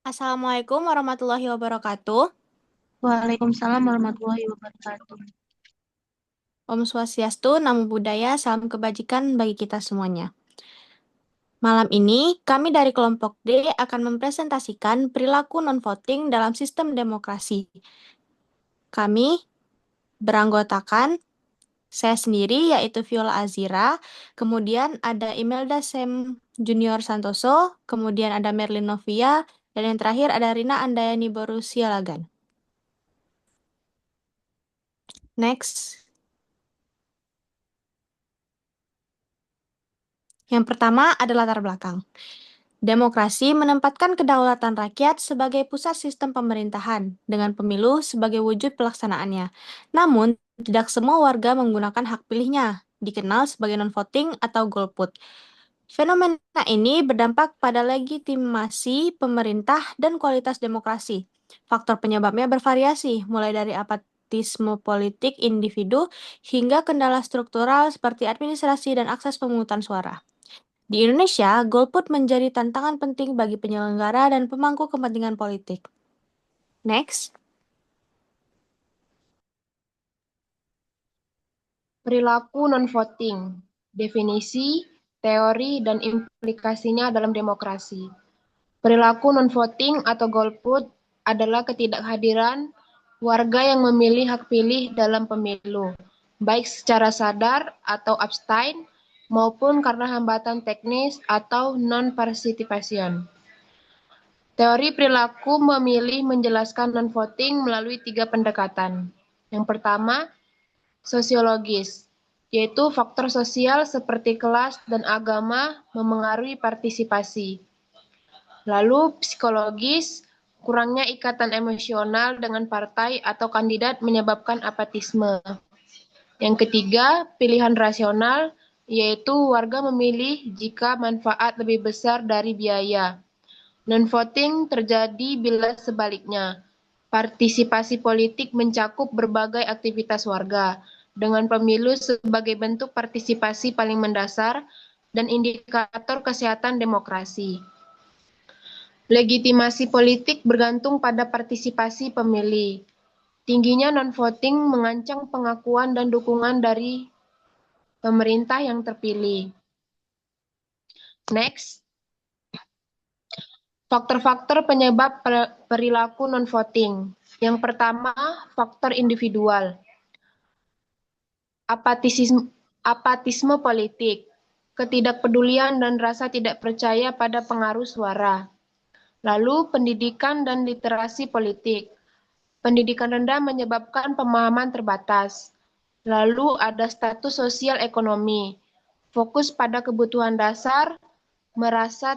Assalamualaikum warahmatullahi wabarakatuh. Waalaikumsalam warahmatullahi wabarakatuh. Om Swastiastu, Namo Buddhaya, salam kebajikan bagi kita semuanya. Malam ini, kami dari kelompok D akan mempresentasikan perilaku non-voting dalam sistem demokrasi. Kami beranggotakan saya sendiri, yaitu Viola Azira, kemudian ada Imelda Sem Junior Santoso, kemudian ada Merlin Novia, dan yang terakhir ada Rina Andayani Borusia Lagan. Next. Yang pertama ada latar belakang. Demokrasi menempatkan kedaulatan rakyat sebagai pusat sistem pemerintahan, dengan pemilu sebagai wujud pelaksanaannya. Namun, tidak semua warga menggunakan hak pilihnya, dikenal sebagai non-voting atau golput. Fenomena ini berdampak pada legitimasi pemerintah dan kualitas demokrasi. Faktor penyebabnya bervariasi, mulai dari apatisme politik individu hingga kendala struktural seperti administrasi dan akses pemungutan suara. Di Indonesia, golput menjadi tantangan penting bagi penyelenggara dan pemangku kepentingan politik. Next. Perilaku non-voting, definisi, teori, dan implikasinya dalam demokrasi. Perilaku non-voting atau golput adalah ketidakhadiran warga yang memilih hak pilih dalam pemilu, baik secara sadar atau abstain, maupun karena hambatan teknis atau non-participation. Teori perilaku memilih menjelaskan non-voting melalui 3 pendekatan. Yang pertama, sosiologis, yaitu faktor sosial seperti kelas dan agama memengaruhi partisipasi. Lalu psikologis, kurangnya ikatan emosional dengan partai atau kandidat menyebabkan apatisme. Yang ketiga, pilihan rasional, yaitu warga memilih jika manfaat lebih besar dari biaya. Non-voting terjadi bila sebaliknya. Partisipasi politik mencakup berbagai aktivitas warga, dengan pemilu sebagai bentuk partisipasi paling mendasar dan indikator kesehatan demokrasi. Legitimasi politik bergantung pada partisipasi pemilih. Tingginya non-voting mengancam pengakuan dan dukungan dari pemerintah yang terpilih. Next. Faktor-faktor penyebab perilaku non-voting. Yang pertama, faktor individual. Apatisme politik, ketidakpedulian dan rasa tidak percaya pada pengaruh suara. Lalu, pendidikan dan literasi politik. Pendidikan rendah menyebabkan pemahaman terbatas. Lalu, ada status sosial ekonomi. Fokus pada kebutuhan dasar, merasa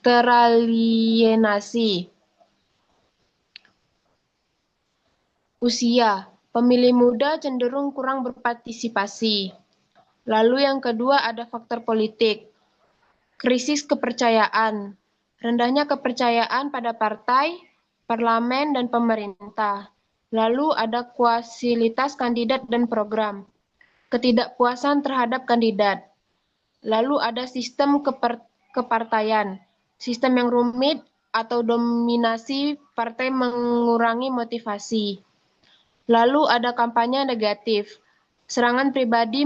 teralienasi. Usia, pemilih muda cenderung kurang berpartisipasi. Lalu yang kedua ada faktor politik, krisis kepercayaan, rendahnya kepercayaan pada partai, parlemen, dan pemerintah. Lalu ada kualitas kandidat dan program, ketidakpuasan terhadap kandidat. Lalu ada sistem kepartaian, sistem yang rumit atau dominasi partai mengurangi motivasi. Lalu ada kampanye negatif, serangan pribadi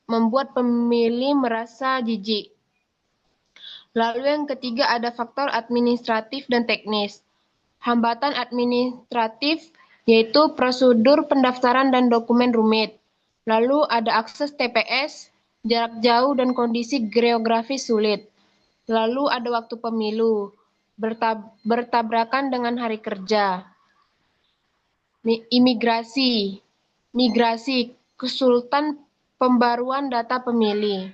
membuat pemilih merasa jijik. Lalu yang ketiga ada faktor administratif dan teknis. Hambatan administratif yaitu prosedur pendaftaran dan dokumen rumit. Lalu ada akses TPS, jarak jauh dan kondisi geografis sulit. Lalu ada waktu pemilu, bertabrakan dengan hari kerja. Migrasi, kesulitan pembaruan data pemilih.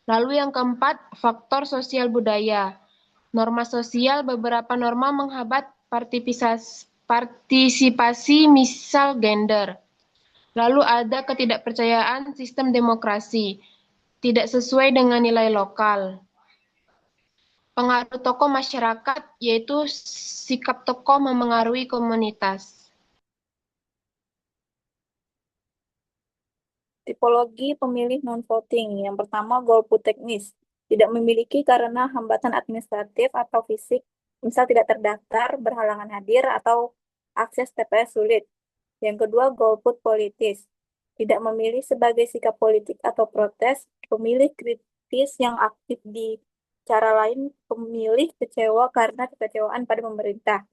Lalu yang keempat, faktor sosial budaya. Norma sosial, beberapa norma menghambat partisipasi misal gender. Lalu ada ketidakpercayaan sistem demokrasi, tidak sesuai dengan nilai lokal. Pengaruh tokoh masyarakat, yaitu sikap tokoh memengaruhi komunitas. Tipologi pemilih non-voting. Yang pertama, golput teknis. Tidak memiliki karena hambatan administratif atau fisik, misal tidak terdaftar, berhalangan hadir, atau akses TPS sulit. Yang kedua, golput politis. Tidak memilih sebagai sikap politik atau protes, pemilih kritis yang aktif di cara lain, pemilih kecewa karena kekecewaan pada pemerintah,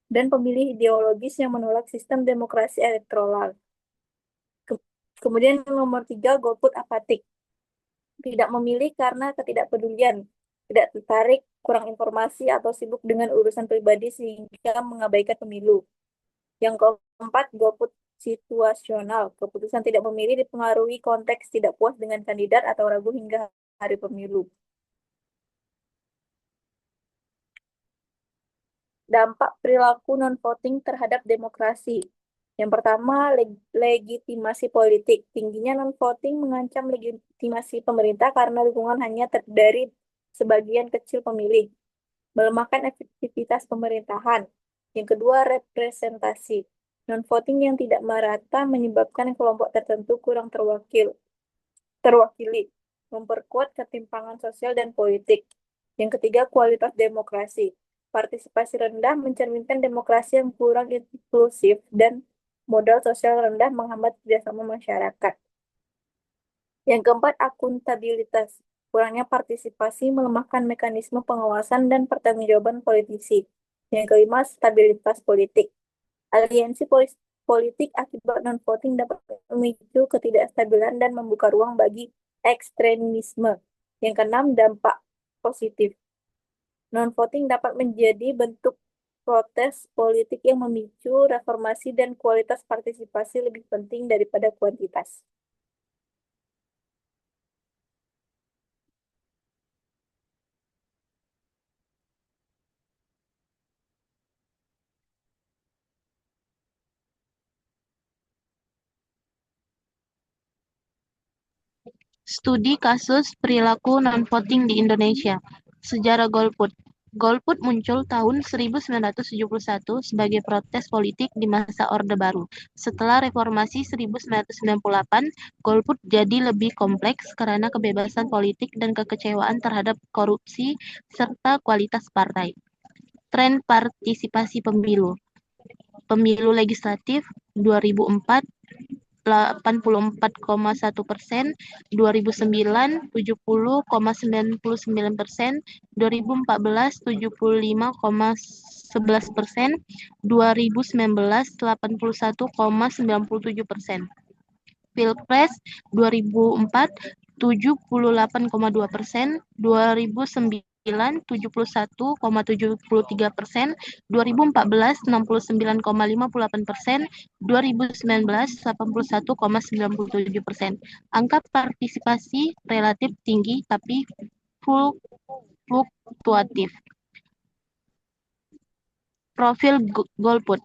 dan pemilih ideologis yang menolak sistem demokrasi elektoral. Ke- Kemudian yang nomor tiga, golput apatik. Tidak memilih karena ketidakpedulian, tidak tertarik, kurang informasi, atau sibuk dengan urusan pribadi sehingga mengabaikan pemilu. Yang keempat, golput situasional. Keputusan tidak memilih dipengaruhi konteks tidak puas dengan kandidat atau ragu hingga hari pemilu. Dampak perilaku non-voting terhadap demokrasi. Yang pertama, legitimasi politik. Tingginya non-voting mengancam legitimasi pemerintah karena dukungan hanya dari sebagian kecil pemilih, melemahkan efektivitas pemerintahan. Yang kedua, representasi. Non-voting yang tidak merata menyebabkan kelompok tertentu kurang terwakili, memperkuat ketimpangan sosial dan politik. Yang ketiga, kualitas demokrasi. Partisipasi rendah mencerminkan demokrasi yang kurang inklusif dan modal sosial rendah menghambat kerjasama masyarakat. Yang keempat, akuntabilitas. Kurangnya partisipasi melemahkan mekanisme pengawasan dan pertanggungjawaban politisi. Yang kelima, stabilitas politik. Aliansi politik akibat non-voting dapat memicu ketidakstabilan dan membuka ruang bagi ekstremisme. Yang keenam, dampak positif. Non-voting dapat menjadi bentuk protes politik yang memicu reformasi dan kualitas partisipasi lebih penting daripada kuantitas. Studi kasus perilaku non-voting di Indonesia. Sejarah golput. Golput muncul tahun 1971 sebagai protes politik di masa Orde Baru. Setelah reformasi 1998, golput jadi lebih kompleks karena kebebasan politik dan kekecewaan terhadap korupsi serta kualitas partai. Tren partisipasi pemilu. Pemilu legislatif 2004 84,1%, 2009 70,99%, 2014 75,11%, 2019 81,97%. Pilpres 2004 78,2%, 2009 71,73%, 2014 69,58%, 2019 81,97%. Angka partisipasi relatif tinggi tapi fluktuatif. Profil golput.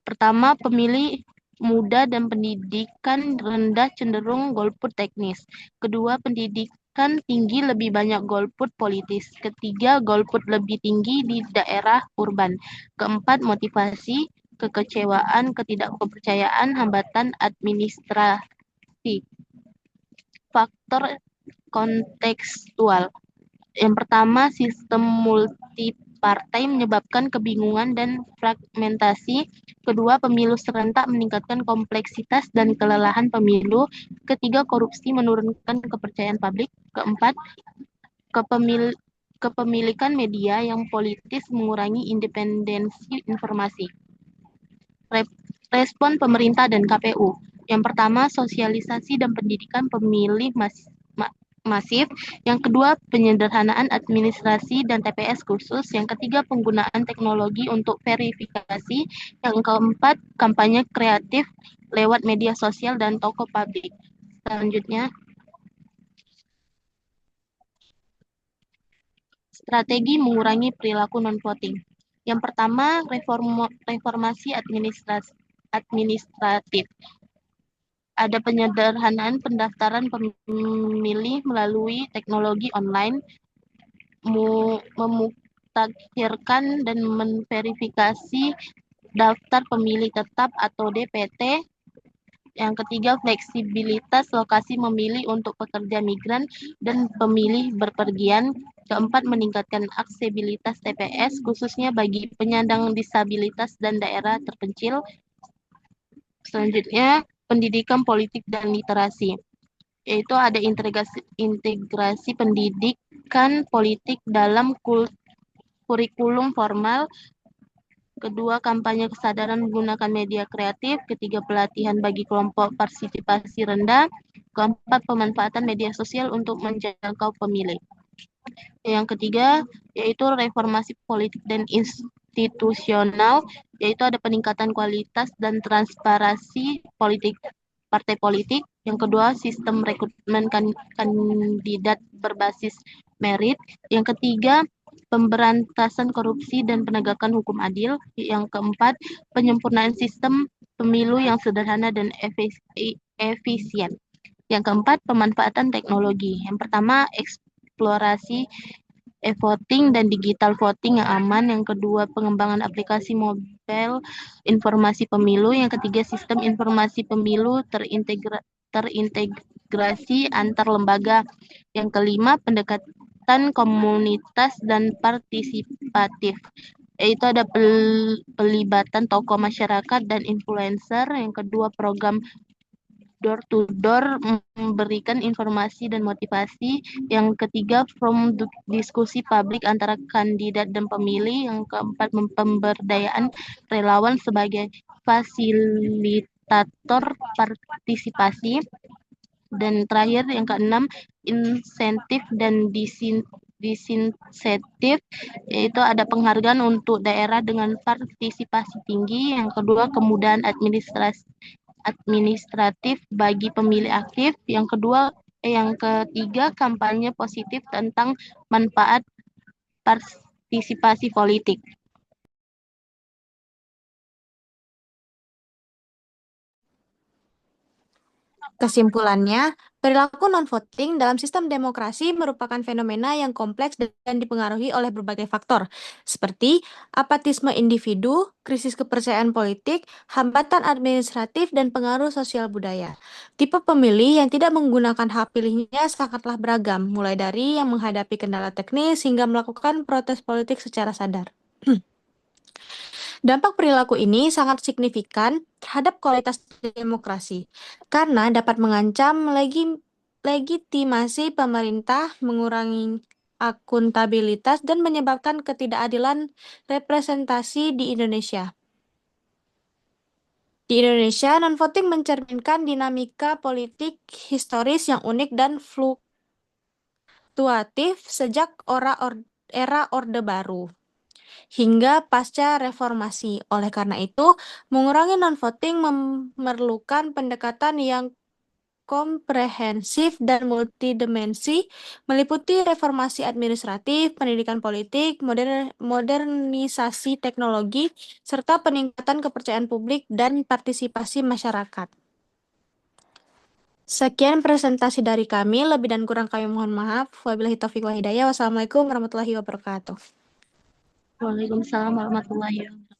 Pertama, pemilih muda dan pendidikan rendah cenderung golput teknis. Kedua, pendidikan tinggi lebih banyak golput politis. Ketiga, golput lebih tinggi di daerah urban. Keempat, motivasi, kekecewaan, ketidakpercayaan, hambatan administrasi. Faktor kontekstual. Yang pertama, sistem multipartai menyebabkan kebingungan dan fragmentasi. Kedua, pemilu serentak meningkatkan kompleksitas dan kelelahan pemilu. Ketiga, korupsi menurunkan kepercayaan publik. Keempat, kepemilikan media yang politis mengurangi independensi informasi. Respon pemerintah dan KPU. Yang pertama, sosialisasi dan pendidikan pemilih masif. Yang kedua, penyederhanaan administrasi dan TPS khusus. Yang ketiga, penggunaan teknologi untuk verifikasi. Yang keempat, kampanye kreatif lewat media sosial dan toko publik. Selanjutnya, strategi mengurangi perilaku non-voting. Yang pertama, reformasi administratif. Ada penyederhanaan pendaftaran pemilih melalui teknologi online, memutakhirkan dan memverifikasi daftar pemilih tetap atau DPT, Yang ketiga, fleksibilitas lokasi memilih untuk pekerja migran dan pemilih berpergian. Keempat, meningkatkan aksesibilitas TPS khususnya bagi penyandang disabilitas dan daerah terpencil. Selanjutnya, pendidikan politik dan literasi, yaitu ada integrasi pendidikan politik dalam kurikulum formal. Kedua, kampanye kesadaran menggunakan media kreatif. Ketiga, pelatihan bagi kelompok partisipasi rendah. Keempat, pemanfaatan media sosial untuk menjangkau pemilih. Yang ketiga, yaitu reformasi politik dan institusional, yaitu ada peningkatan kualitas dan transparansi politik partai politik. Yang kedua, sistem rekrutmen kandidat berbasis merit. Yang ketiga, pemberantasan korupsi dan penegakan hukum adil. Yang keempat, penyempurnaan sistem pemilu yang sederhana dan efisien. Yang keempat, pemanfaatan teknologi. Yang pertama, eksplorasi e-voting dan digital voting yang aman. Yang kedua, pengembangan aplikasi mobile informasi pemilu. Yang ketiga, sistem informasi pemilu terintegrasi antar lembaga. Yang kelima, pendekatan komunitas dan partisipatif, yaitu ada pelibatan tokoh masyarakat dan influencer. Yang kedua, program door to door memberikan informasi dan motivasi. Yang ketiga, from diskusi publik antara kandidat dan pemilih. Yang keempat, pemberdayaan relawan sebagai fasilitator partisipasi. Dan terakhir, yang keenam, insentif dan disinsentif, yaitu ada penghargaan untuk daerah dengan partisipasi tinggi. Yang kedua, kemudahan administratif bagi pemilih aktif. Yang ketiga, kampanye positif tentang manfaat partisipasi politik. Kesimpulannya, perilaku non-voting dalam sistem demokrasi merupakan fenomena yang kompleks dan dipengaruhi oleh berbagai faktor, seperti apatisme individu, krisis kepercayaan politik, hambatan administratif, dan pengaruh sosial budaya. Tipe pemilih yang tidak menggunakan hak pilihnya sangatlah beragam, mulai dari yang menghadapi kendala teknis hingga melakukan protes politik secara sadar. Dampak perilaku ini sangat signifikan terhadap kualitas demokrasi, karena dapat mengancam legitimasi pemerintah, mengurangi akuntabilitas, dan menyebabkan ketidakadilan representasi di Indonesia. Di Indonesia, non-voting mencerminkan dinamika politik historis yang unik dan fluktuatif sejak era Orde Baru hingga pasca reformasi. Oleh karena itu, mengurangi non-voting memerlukan pendekatan yang komprehensif dan multidimensi, meliputi reformasi administratif, pendidikan politik, modernisasi teknologi, serta peningkatan kepercayaan publik dan partisipasi masyarakat. Sekian presentasi dari kami, lebih dan kurang kami mohon maaf. Wabillahi taufiq wal hidayah. Wassalamualaikum warahmatullahi wabarakatuh. Waalaikumsalam warahmatullahi wabarakatuh.